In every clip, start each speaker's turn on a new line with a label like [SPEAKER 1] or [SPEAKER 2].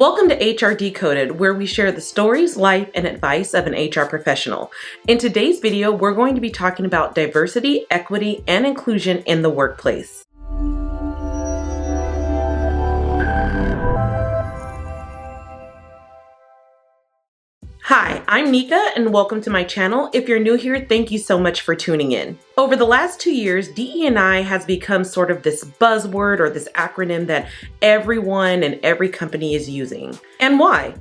[SPEAKER 1] Welcome to HR Decoded, where we share the stories, life, and advice of an HR professional. In today's video, we're going to be talking about diversity, equity, and inclusion in the workplace. Hi, I'm Nika and welcome to my channel. If you're new here, thank you so much for tuning in. Over the last 2 years, DE&I has become sort of this buzzword or this acronym that everyone and every company is using. And why?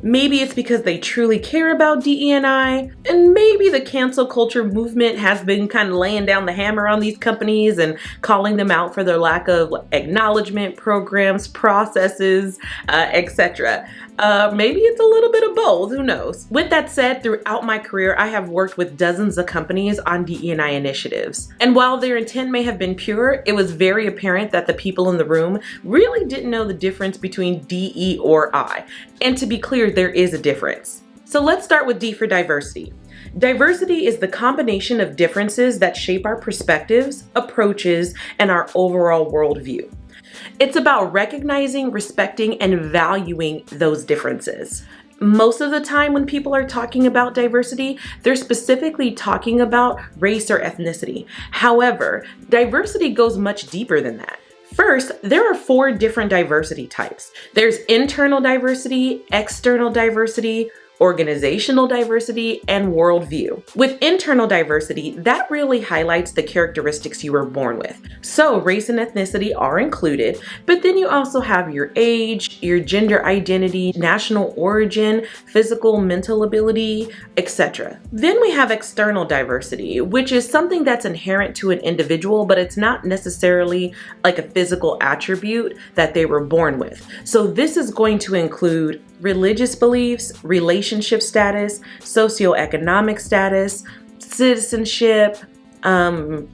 [SPEAKER 1] Maybe it's because they truly care about DE&I, and maybe the cancel culture movement has been kind of laying down the hammer on these companies and calling them out for their lack of acknowledgement programs, processes, etc. Maybe it's a little bit of both, who knows? With that said, throughout my career, I have worked with dozens of companies on DE&I initiatives. And while their intent may have been pure, it was very apparent that the people in the room really didn't know the difference between DE or I. And to be clear, there is a difference. So let's start with D for diversity. Diversity is the combination of differences that shape our perspectives, approaches, and our overall worldview. It's about recognizing, respecting, and valuing those differences. Most of the time when people are talking about diversity, they're specifically talking about race or ethnicity. However, diversity goes much deeper than that. First, there are 4 different diversity types. There's internal diversity, external diversity, organizational diversity, and worldview. With internal diversity, that really highlights the characteristics you were born with. So race and ethnicity are included, but then you also have your age, your gender identity, national origin, physical, mental ability, etc. Then we have external diversity, which is something that's inherent to an individual, but it's not necessarily like a physical attribute that they were born with. So this is going to include religious beliefs, relationship status, socioeconomic status, citizenship,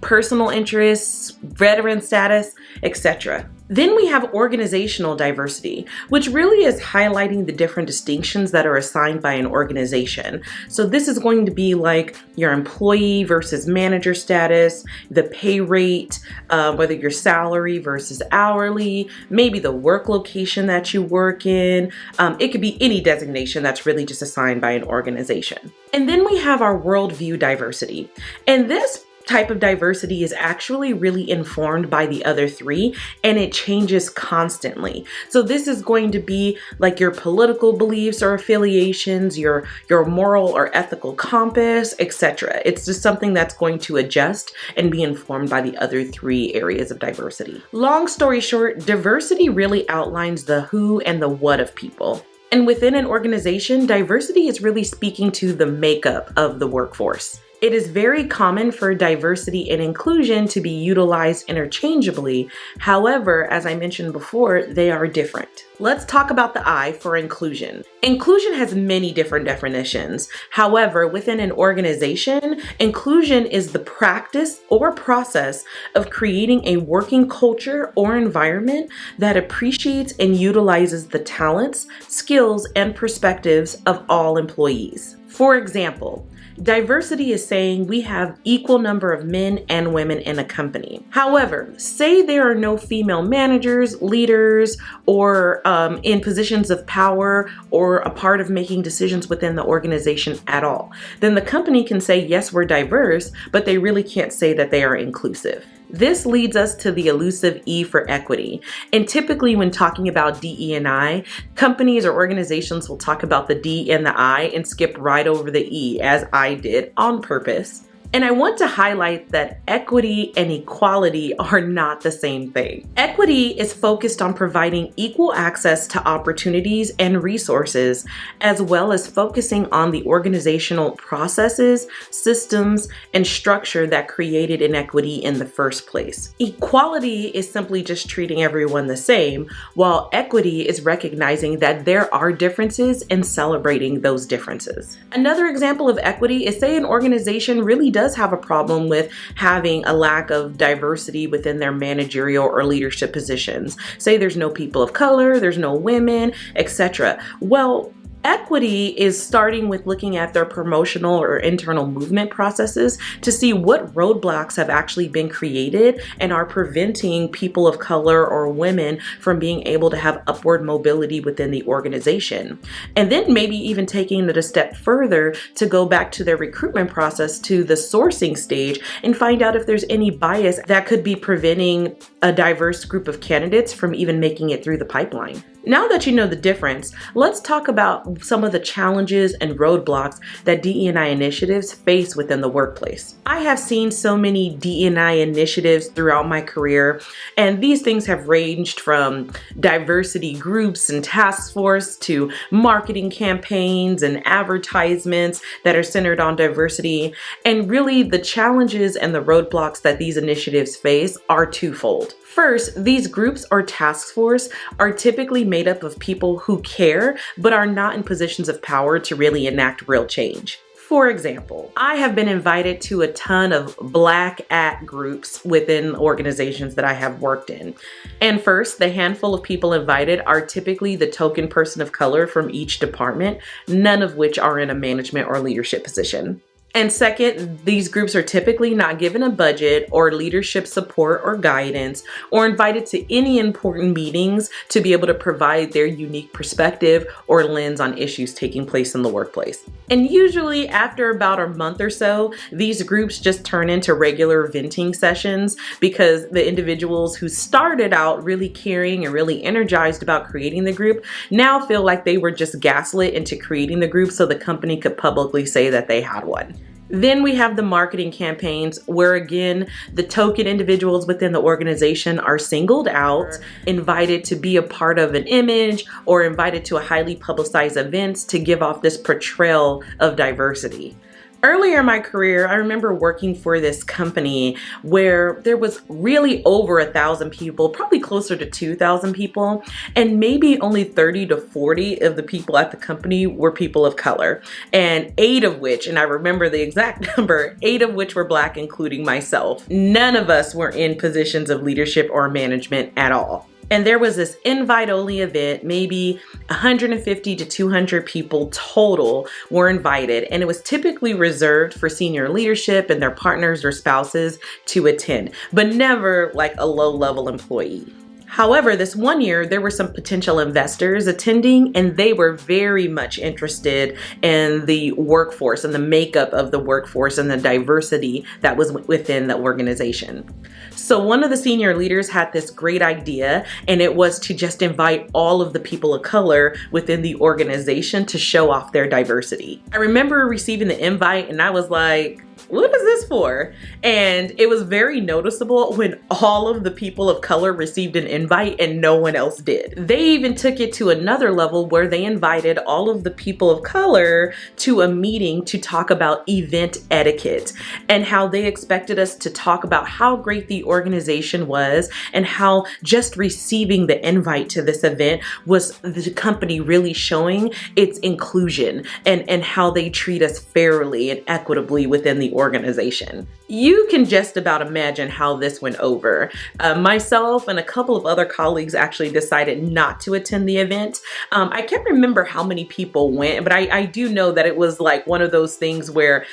[SPEAKER 1] personal interests, veteran status, etc. Then we have organizational diversity, which really is highlighting the different distinctions that are assigned by an organization. So this is going to be like your employee versus manager status, the pay rate, whether your salary versus hourly, maybe the work location that you work in. It could be any designation that's really just assigned by an organization. And then we have our worldview diversity. And this type of diversity is actually really informed by the other 3, and it changes constantly. So this is going to be like your political beliefs or affiliations, your moral or ethical compass, etc. It's just something that's going to adjust and be informed by the other 3 areas of diversity. Long story short, diversity really outlines the who and the what of people. And within an organization, diversity is really speaking to the makeup of the workforce. It is very common for diversity and inclusion to be utilized interchangeably. However, as I mentioned before, they are different. Let's talk about the I for inclusion. Inclusion has many different definitions. However, within an organization, inclusion is the practice or process of creating a working culture or environment that appreciates and utilizes the talents, skills, and perspectives of all employees. For example, diversity is saying we have equal number of men and women in a company. However, say there are no female managers, leaders, or in positions of power or a part of making decisions within the organization at all. Then the company can say, yes, we're diverse, but they really can't say that they are inclusive. This leads us to the elusive E for equity. And typically when talking about DE&I, companies or organizations will talk about the D and the I and skip right over the E, as I did on purpose. And I want to highlight that equity and equality are not the same thing. Equity is focused on providing equal access to opportunities and resources, as well as focusing on the organizational processes, systems, and structure that created inequity in the first place. Equality is simply just treating everyone the same, while equity is recognizing that there are differences and celebrating those differences. Another example of equity is, say an organization really does have a problem with having a lack of diversity within their managerial or leadership positions. Say there's no people of color, there's no women, etc. Well, Equity is starting with looking at their promotional or internal movement processes to see what roadblocks have actually been created and are preventing people of color or women from being able to have upward mobility within the organization. And then maybe even taking it a step further to go back to their recruitment process to the sourcing stage and find out if there's any bias that could be preventing a diverse group of candidates from even making it through the pipeline. Now that you know the difference, let's talk about some of the challenges and roadblocks that DE&I initiatives face within the workplace. I have seen so many DE&I initiatives throughout my career, and these things have ranged from diversity groups and task force to marketing campaigns and advertisements that are centered on diversity. And really, the challenges and the roadblocks that these initiatives face are twofold. First, these groups or task force are typically made up of people who care but are not in positions of power to really enact real change. For example, I have been invited to a ton of Black at groups within organizations that I have worked in. And first, the handful of people invited are typically the token person of color from each department, none of which are in a management or leadership position. And second, these groups are typically not given a budget or leadership support or guidance or invited to any important meetings to be able to provide their unique perspective or lens on issues taking place in the workplace. And usually after about a month or so, these groups just turn into regular venting sessions because the individuals who started out really caring and really energized about creating the group now feel like they were just gaslit into creating the group so the company could publicly say that they had one. Then we have the marketing campaigns where, again, the token individuals within the organization are singled out, invited to be a part of an image, or invited to a highly publicized events to give off this portrayal of diversity. Earlier in my career, I remember working for this company where there was really over 1,000 people, probably closer to 2,000 people, and maybe only 30 to 40 of the people at the company were people of color, and 8 of which, and I remember the exact number, 8 of which were Black, including myself. None of us were in positions of leadership or management at all. And there was this invite-only event, maybe 150 to 200 people total were invited, and it was typically reserved for senior leadership and their partners or spouses to attend, but never like a low-level employee. However, this one year, there were some potential investors attending, and they were very much interested in the workforce and the makeup of the workforce and the diversity that was within the organization. So one of the senior leaders had this great idea, and it was to just invite all of the people of color within the organization to show off their diversity. I remember receiving the invite, and I was like, what is this for? And it was very noticeable when all of the people of color received an invite and no one else did. They even took it to another level where they invited all of the people of color to a meeting to talk about event etiquette and how they expected us to talk about how great the organization was and how just receiving the invite to this event was the company really showing its inclusion and how they treat us fairly and equitably within the organization. You can just about imagine how this went over. Myself and a couple of other colleagues actually decided not to attend the event. I can't remember how many people went, but I do know that it was like one of those things where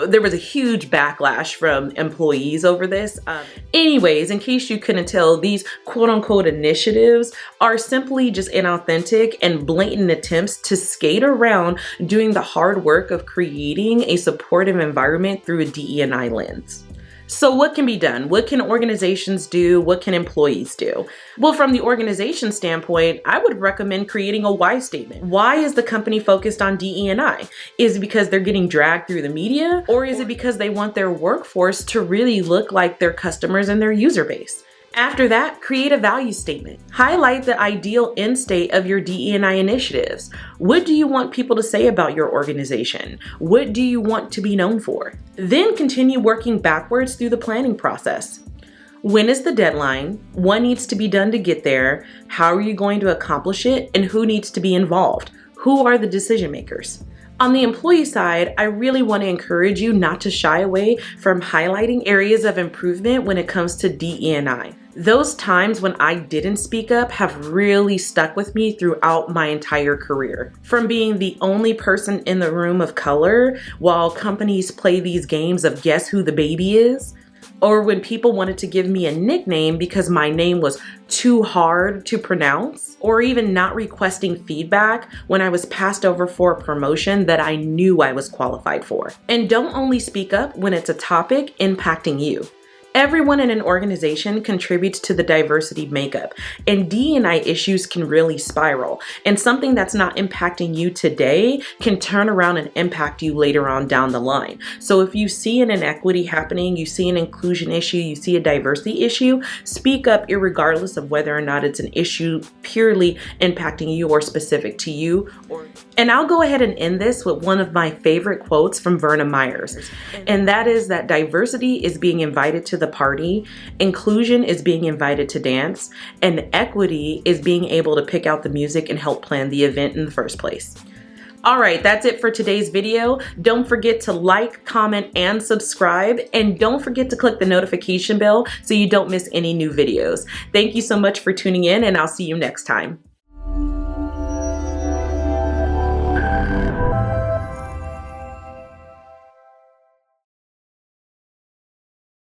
[SPEAKER 1] there was a huge backlash from employees over this. Anyways, in case you couldn't tell, these quote-unquote initiatives are simply just inauthentic and blatant attempts to skate around doing the hard work of creating a supportive environment through a DE&I lens. So what can be done? What can organizations do? What can employees do? Well, from the organization standpoint, I would recommend creating a why statement. Why is the company focused on DE&I? Is it because they're getting dragged through the media? Or is it because they want their workforce to really look like their customers and their user base? After that, create a value statement. Highlight the ideal end state of your DE&I initiatives. What do you want people to say about your organization? What do you want to be known for? Then continue working backwards through the planning process. When is the deadline? What needs to be done to get there? How are you going to accomplish it? And who needs to be involved? Who are the decision makers? On the employee side, I really want to encourage you not to shy away from highlighting areas of improvement when it comes to DE&I. Those times when I didn't speak up have really stuck with me throughout my entire career. From being the only person in the room of color while companies play these games of guess who the baby is, or when people wanted to give me a nickname because my name was too hard to pronounce, or even not requesting feedback when I was passed over for a promotion that I knew I was qualified for. And don't only speak up when it's a topic impacting you. Everyone in an organization contributes to the diversity makeup, and DE&I issues can really spiral. And something that's not impacting you today can turn around and impact you later on down the line. So if you see an inequity happening, you see an inclusion issue, you see a diversity issue, speak up irregardless of whether or not it's an issue purely impacting you or specific to you. And I'll go ahead and end this with one of my favorite quotes from Verna Myers, and that is that diversity is being invited to the party, inclusion is being invited to dance, and equity is being able to pick out the music and help plan the event in the first place. All right, that's it for today's video. Don't forget to like, comment, and subscribe, and don't forget to click the notification bell so you don't miss any new videos. Thank you so much for tuning in, and I'll see you next time.